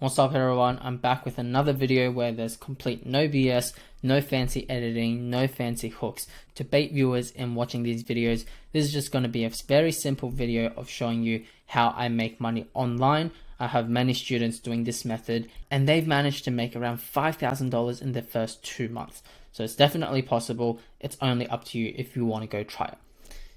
What's up everyone, I'm back with another video where there's complete no BS, no fancy editing, no fancy hooks to bait viewers in watching these videos. This is just going to be a very simple video of showing you how I make money online. I have many students doing this method and they've managed to make around $5,000 in their first 2 months. So it's definitely possible. It's only up to you if you want to go try it.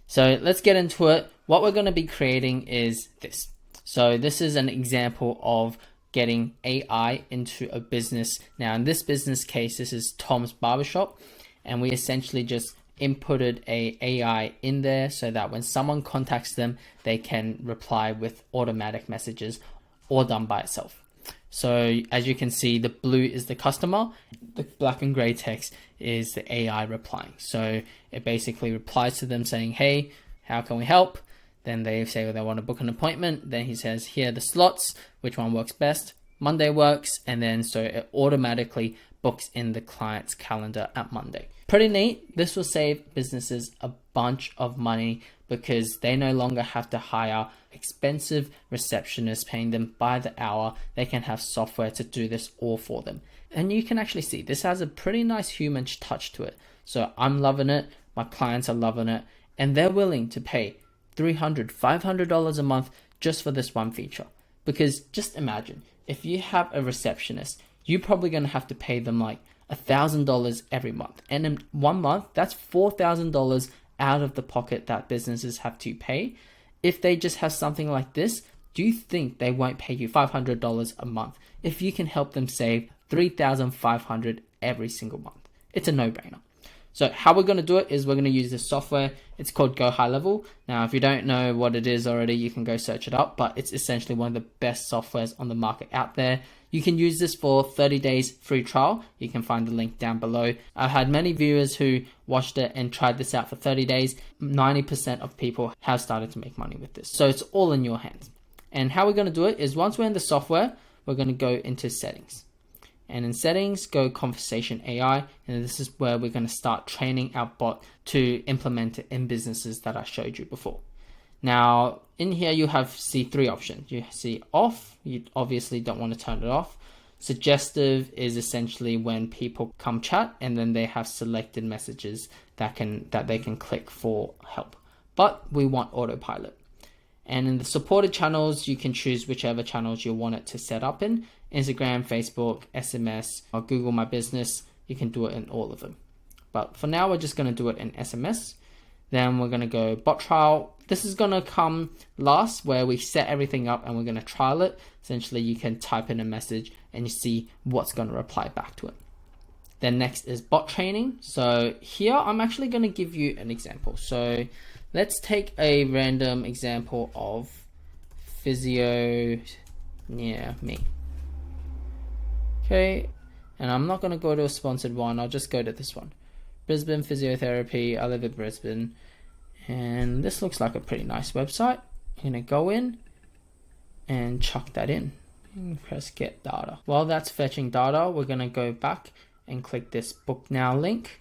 So let's get into it. What we're going to be creating is this. So this is an example of getting AI into a business. Now in this business case, this is Tom's Barbershop, and we essentially just inputted a AI in there so that when someone contacts them, they can reply with automatic messages or done by itself. So as you can see, the blue is the customer, the black and gray text is the AI replying. So it basically replies to them saying, hey, how can we help? Then they say they want to book an appointment. Then he says, here are the slots, which one works best? Monday works. And then so it automatically books in the client's calendar at Monday. Pretty neat. This will save businesses a bunch of money because they no longer have to hire expensive receptionists paying them by the hour. They can have software to do this all for them. And you can actually see this has a pretty nice human touch to it. So I'm loving it. My clients are loving it. And they're willing to pay $300, $500 a month just for this one feature. Because just imagine, if you have a receptionist, you're probably going to have to pay them like $1,000 every month. And in 1 month, that's $4,000 out of the pocket that businesses have to pay. If they just have something like this, do you think they won't pay you $500 a month if you can help them save $3,500 every single month? It's a no-brainer. So how we're going to do it is we're going to use this software. It's called Gohighlevel. Now, if you don't know what it is already, you can go search it up, but it's essentially one of the best softwares on the market out there. You can use this for 30 days free trial. You can find the link down below. I've had many viewers who watched it and tried this out for 30 days. 90% of people have started to make money with this. So it's all in your hands. And how we're going to do it is once we're in the software, we're going to go into settings. And in settings, go conversation AI. And this is where we're going to start training our bot to implement it in businesses that I showed you before. Now, in here, you see 3 options. You see off, you obviously don't want to turn it off. Suggestive is essentially when people come chat and then they have selected messages that they can click for help. But we want autopilot. And in the supported channels, you can choose whichever channels you want it to set up in. Instagram, Facebook, SMS, or Google My Business. You can do it in all of them. But for now, we're just going to do it in SMS. Then we're going to go bot trial. This is going to come last where we set everything up and we're going to trial it. Essentially, you can type in a message and you see what's going to reply back to it. Then next is bot training. So here, I'm actually going to give you an example. So let's take a random example of physio near me. Okay, and I'm not going to go to a sponsored one. I'll just go to this one. Brisbane Physiotherapy. I live in Brisbane. And this looks like a pretty nice website. I'm going to go in and chuck that in. And press get data. While that's fetching data, we're going to go back and click this book now link.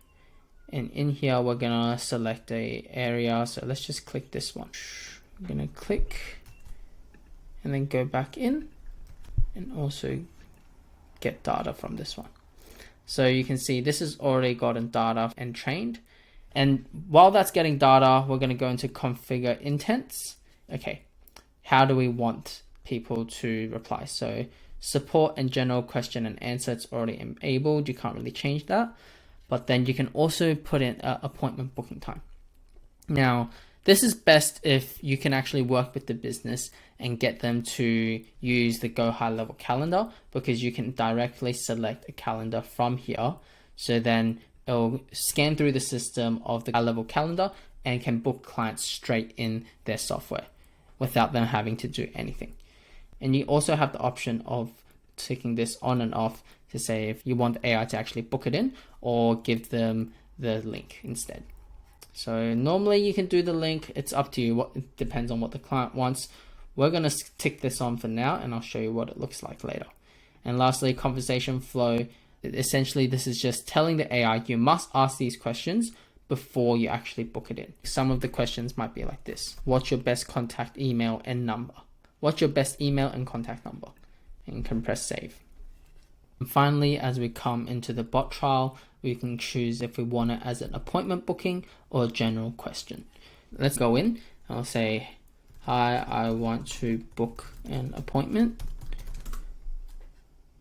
And in here, we're going to select a area. So let's just click this one. I'm going to click and then go back in and also get data from this one. So you can see this has already gotten data and trained. And while that's getting data, we're going to go into configure intents. Okay, how do we want people to reply? So support and general question and answer, it's already enabled. You can't really change that. But then you can also put in an appointment booking time. Now, this is best if you can actually work with the business and get them to use the Gohighlevel calendar, because you can directly select a calendar from here. So then it'll scan through the system of the Gohighlevel calendar and can book clients straight in their software without them having to do anything. And you also have the option of ticking this on and off to say if you want the AI to actually book it in or give them the link instead. So normally you can do the link. It's up to you. It depends on what the client wants. We're going to tick this on for now and I'll show you what it looks like later. And lastly, conversation flow. Essentially, this is just telling the AI you must ask these questions before you actually book it in. Some of the questions might be like this. What's your best contact email and number? What's your best email and contact number? and you can press save. And finally, as we come into the bot trial, we can choose if we want it as an appointment booking or a general question. Let's go in. I'll say, hi, I want to book an appointment.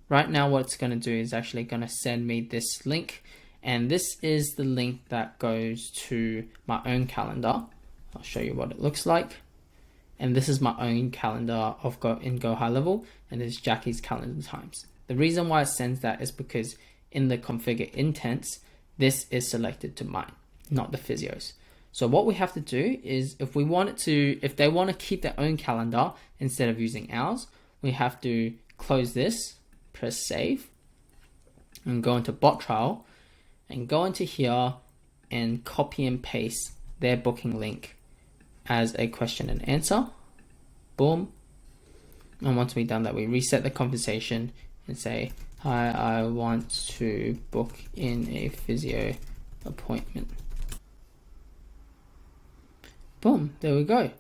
Right now, what it's going to do is actually going to send me this link. And this is the link that goes to my own calendar. I'll show you what it looks like. And this is my own calendar in Gohighlevel, and this is Jackie's calendar times. The reason why it sends that is because in the configure intents, this is selected to mine, not the physios. So what we have to do is if they want to keep their own calendar instead of using ours, we have to close this, press save, and go into bot trial, and go into here and copy and paste their booking link as a question and answer. Boom. And once we've done that, we reset the conversation and say, hi, I want to book in a physio appointment. Boom, there we go.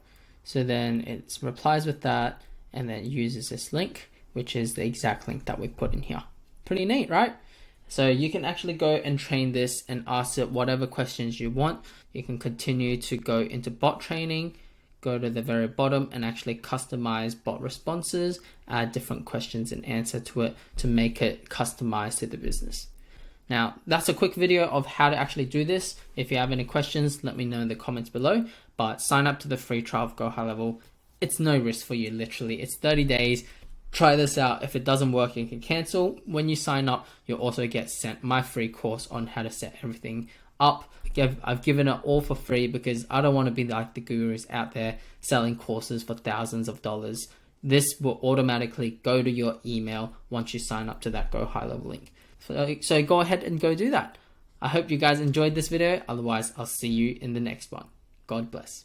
So then it replies with that and then uses this link, which is the exact link that we put in here. Pretty neat, right? So you can actually go and train this and ask it whatever questions you want. You can continue to go into bot training, go to the very bottom and actually customize bot responses, add different questions and answer to it to make it customized to the business. Now, that's a quick video of how to actually do this. If you have any questions, let me know in the comments below, but sign up to the free trial of Gohighlevel. It's no risk for you, literally. It's 30 days. Try this out. If it doesn't work, you can cancel. When you sign up, you'll also get sent my free course on how to set everything up. I've given it all for free because I don't want to be like the gurus out there selling courses for thousands of dollars. This will automatically go to your email once you sign up to that Gohighlevel link. So go ahead and go do that. I hope you guys enjoyed this video. Otherwise, I'll see you in the next one. God bless.